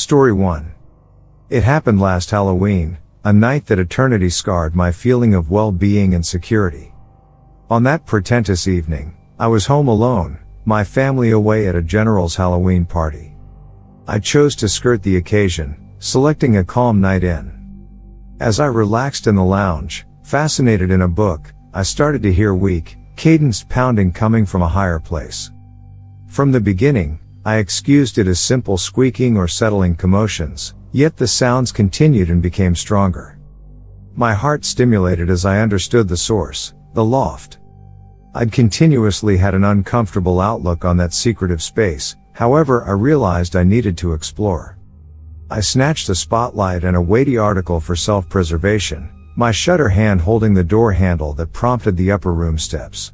Story 1. It happened last Halloween, a night that eternity scarred my feeling of well-being and security. On that portentous evening, I was home alone, my family away at a general's Halloween party. I chose to skirt the occasion, selecting a calm night in. As I relaxed in the lounge, fascinated in a book, I started to hear weak, cadenced pounding coming from a higher place. From the beginning, I excused it as simple squeaking or settling commotions, yet the sounds continued and became stronger. My heart stimulated as I understood the source, the loft. I'd continuously had an uncomfortable outlook on that secretive space, however I realized I needed to explore. I snatched a spotlight and a weighty article for self-preservation, my shutter hand holding the door handle that prompted the upper room steps.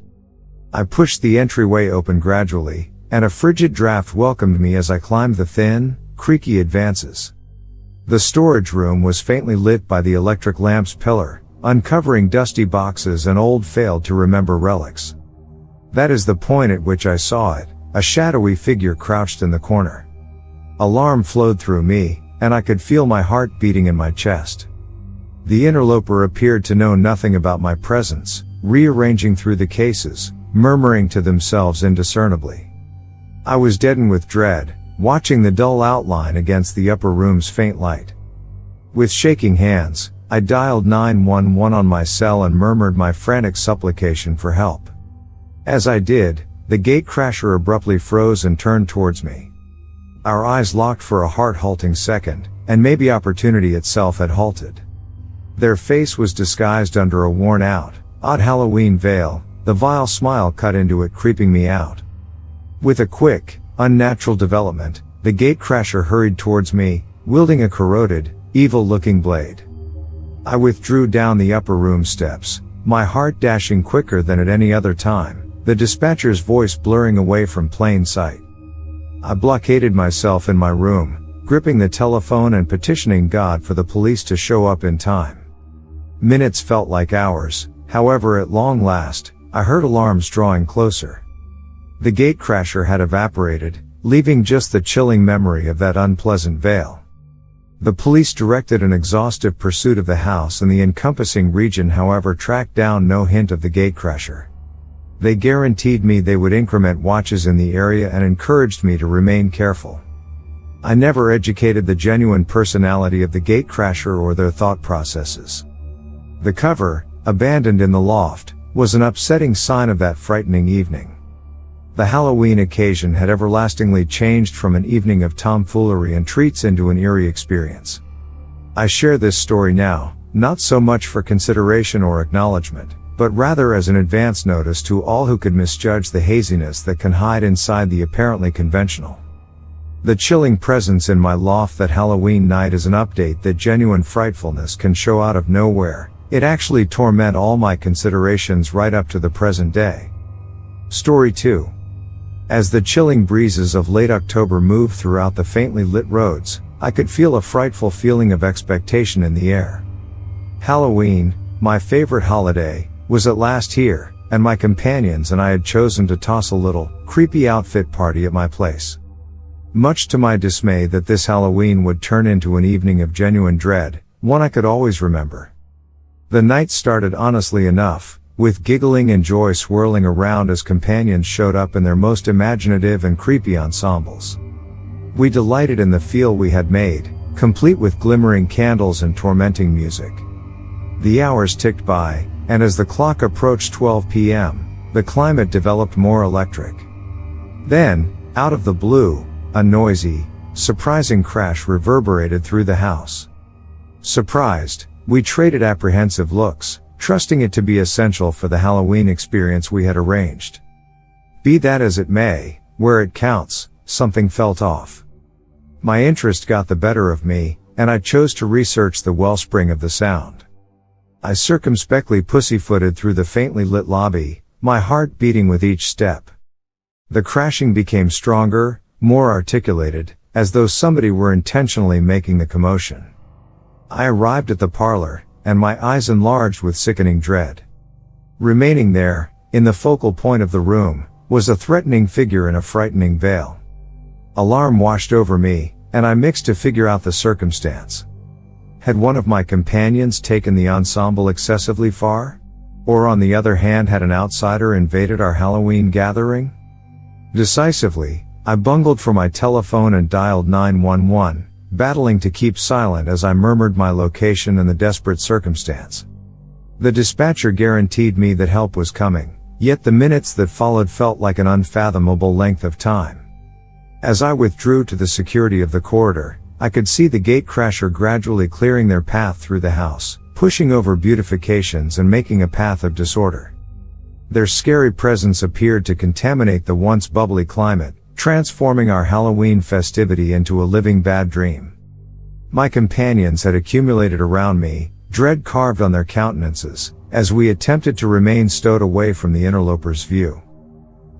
I pushed the entryway open gradually, and a frigid draft welcomed me as I climbed the thin, creaky advances. The storage room was faintly lit by the electric lamp's pillar, uncovering dusty boxes and old failed-to-remember relics. That is the point at which I saw it, a shadowy figure crouched in the corner. Alarm flowed through me, and I could feel my heart beating in my chest. The interloper appeared to know nothing about my presence, rearranging through the cases, murmuring to themselves indiscernibly. I was deadened with dread, watching the dull outline against the upper room's faint light. With shaking hands, I dialed 911 on my cell and murmured my frantic supplication for help. As I did, the gatecrasher abruptly froze and turned towards me. Our eyes locked for a heart-halting second, and maybe opportunity itself had halted. Their face was disguised under a worn-out, odd Halloween veil, the vile smile cut into it creeping me out. With a quick, unnatural development, the gatecrasher hurried towards me, wielding a corroded, evil-looking blade. I withdrew down the upper room steps, my heart dashing quicker than at any other time, the dispatcher's voice blurring away from plain sight. I blockaded myself in my room, gripping the telephone and petitioning God for the police to show up in time. Minutes felt like hours, however at long last, I heard alarms drawing closer. The gatecrasher had evaporated, leaving just the chilling memory of that unpleasant veil. The police directed an exhaustive pursuit of the house and the encompassing region, however tracked down no hint of the gatecrasher. They guaranteed me they would increment watches in the area and encouraged me to remain careful. I never educated the genuine personality of the gatecrasher or their thought processes. The cover, abandoned in the loft, was an upsetting sign of that frightening evening. The Halloween occasion had everlastingly changed from an evening of tomfoolery and treats into an eerie experience. I share this story now, not so much for consideration or acknowledgement, but rather as an advance notice to all who could misjudge the haziness that can hide inside the apparently conventional. The chilling presence in my loft that Halloween night is an update that genuine frightfulness can show out of nowhere. It actually torment all my considerations right up to the present day. Story 2. As the chilling breezes of late October moved throughout the faintly lit roads, I could feel a frightful feeling of expectation in the air. Halloween, my favorite holiday, was at last here, and my companions and I had chosen to toss a little, creepy outfit party at my place. Much to my dismay that this Halloween would turn into an evening of genuine dread, one I could always remember. The night started honestly enough, with giggling and joy swirling around as companions showed up in their most imaginative and creepy ensembles. We delighted in the feel we had made, complete with glimmering candles and tormenting music. The hours ticked by, and as the clock approached 12 p.m., the climate developed more electric. Then, out of the blue, a noisy, surprising crash reverberated through the house. Surprised, we traded apprehensive looks, trusting it to be essential for the Halloween experience we had arranged. Be that as it may, where it counts, something felt off. My interest got the better of me, and I chose to research the wellspring of the sound. I circumspectly pussyfooted through the faintly lit lobby, my heart beating with each step. The crashing became stronger, more articulated, as though somebody were intentionally making the commotion. I arrived at the parlor, and my eyes enlarged with sickening dread. Remaining there, in the focal point of the room, was a threatening figure in a frightening veil. Alarm washed over me, and I mixed to figure out the circumstance. Had one of my companions taken the ensemble excessively far? Or on the other hand, had an outsider invaded our Halloween gathering? Decisively, I bungled for my telephone and dialed 911, battling to keep silent as I murmured my location and the desperate circumstance. The dispatcher guaranteed me that help was coming, yet the minutes that followed felt like an unfathomable length of time. As I withdrew to the security of the corridor, I could see the gatecrasher gradually clearing their path through the house, pushing over beautifications and making a path of disorder. Their scary presence appeared to contaminate the once bubbly climate, transforming our Halloween festivity into a living bad dream. My companions had accumulated around me, dread carved on their countenances, as we attempted to remain stowed away from the interloper's view.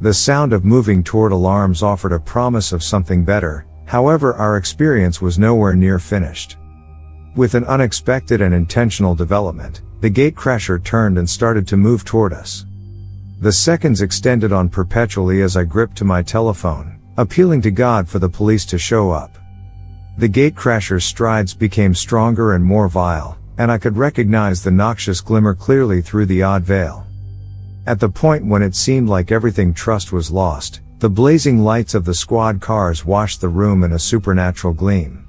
The sound of moving toward alarms offered a promise of something better, however our experience was nowhere near finished. With an unexpected and intentional development, the gatecrasher turned and started to move toward us. The seconds extended on perpetually as I gripped to my telephone, appealing to God for the police to show up. The gatecrasher's strides became stronger and more vile, and I could recognize the noxious glimmer clearly through the odd veil. At the point when it seemed like everything trust was lost, the blazing lights of the squad cars washed the room in a supernatural gleam.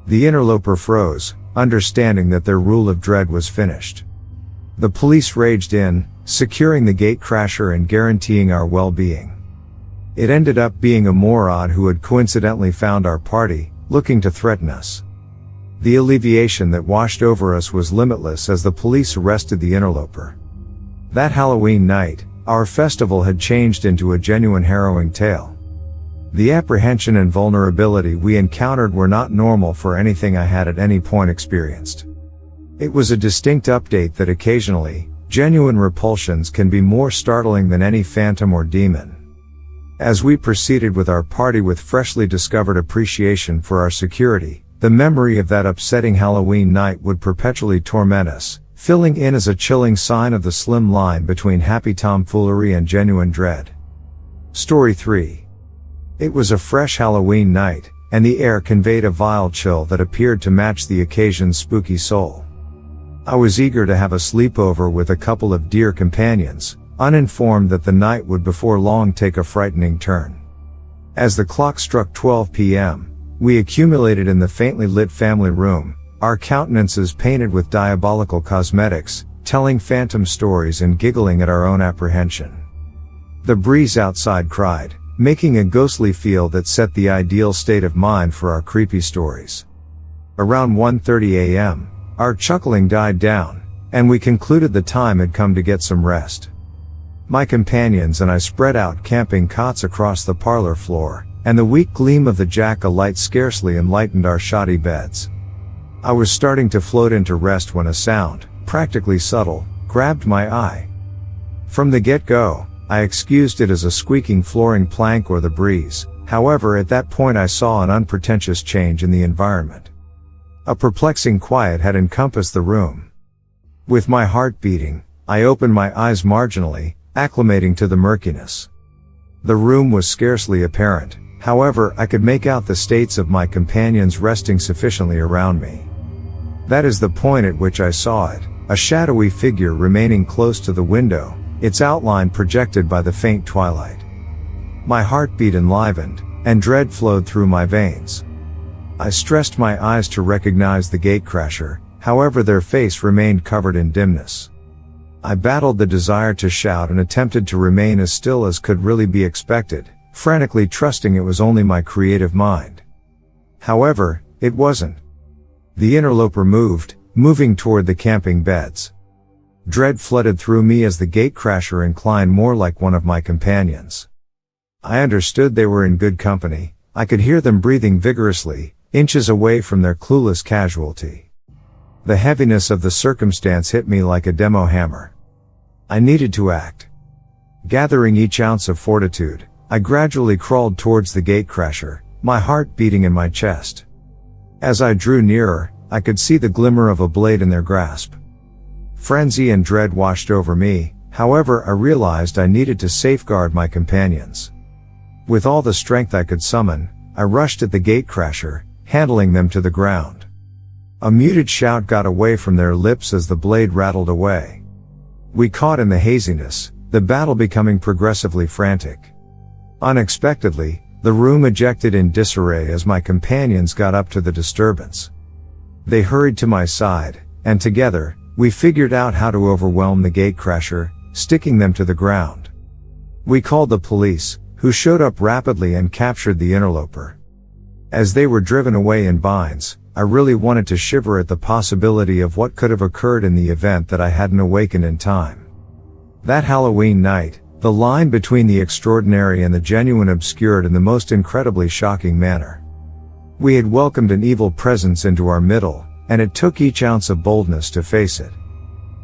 The interloper froze, understanding that their rule of dread was finished. The police raged in, securing the gatecrasher and guaranteeing our well-being. It ended up being a moron who had coincidentally found our party, looking to threaten us. The alleviation that washed over us was limitless as the police arrested the interloper. That Halloween night, our festival had changed into a genuine harrowing tale. The apprehension and vulnerability we encountered were not normal for anything I had at any point experienced. It was a distinct update that occasionally, genuine repulsions can be more startling than any phantom or demon. As we proceeded with our party with freshly discovered appreciation for our security, the memory of that upsetting Halloween night would perpetually torment us, filling in as a chilling sign of the slim line between happy tomfoolery and genuine dread. Story 3. It was a fresh Halloween night, and the air conveyed a vile chill that appeared to match the occasion's spooky soul. I was eager to have a sleepover with a couple of dear companions, uninformed that the night would before long take a frightening turn. As the clock struck 12 p.m., we accumulated in the faintly lit family room, our countenances painted with diabolical cosmetics, telling phantom stories and giggling at our own apprehension. The breeze outside cried, making a ghostly feel that set the ideal state of mind for our creepy stories. Around 1:30 a.m., our chuckling died down, and we concluded the time had come to get some rest. My companions and I spread out camping cots across the parlor floor, and the weak gleam of the jack-o'-lantern scarcely enlightened our shoddy beds. I was starting to float into rest when a sound, practically subtle, grabbed my eye. From the get-go, I excused it as a squeaking flooring plank or the breeze, however at that point I saw an unpretentious change in the environment. A perplexing quiet had encompassed the room. With my heart beating, I opened my eyes marginally, acclimating to the murkiness. The room was scarcely apparent, however I could make out the states of my companions resting sufficiently around me. That is the point at which I saw it, a shadowy figure remaining close to the window, its outline projected by the faint twilight. My heartbeat enlivened, and dread flowed through my veins. I stressed my eyes to recognize the gatecrasher, however their face remained covered in dimness. I battled the desire to shout and attempted to remain as still as could really be expected, frantically trusting it was only my creative mind. However, it wasn't. The interloper moved, moving toward the camping beds. Dread flooded through me as the gatecrasher inclined more like one of my companions. I understood they were in good company. I could hear them breathing vigorously, inches away from their clueless casualty. The heaviness of the circumstance hit me like a demo hammer. I needed to act. Gathering each ounce of fortitude, I gradually crawled towards the gatecrasher, my heart beating in my chest. As I drew nearer, I could see the glimmer of a blade in their grasp. Frenzy and dread washed over me, however I realized I needed to safeguard my companions. With all the strength I could summon, I rushed at the gatecrasher, handling them to the ground. A muted shout got away from their lips as the blade rattled away. We caught in the haziness, the battle becoming progressively frantic. Unexpectedly, the room ejected in disarray as my companions got up to the disturbance. They hurried to my side, and together, we figured out how to overwhelm the gatecrasher, sticking them to the ground. We called the police, who showed up rapidly and captured the interloper. As they were driven away in binds, I really wanted to shiver at the possibility of what could have occurred in the event that I hadn't awakened in time. That Halloween night, the line between the extraordinary and the genuine obscured in the most incredibly shocking manner. We had welcomed an evil presence into our middle, and it took each ounce of boldness to face it.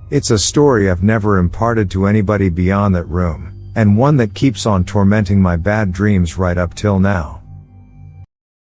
It's a story I've never imparted to anybody beyond that room, and one that keeps on tormenting my bad dreams right up till now.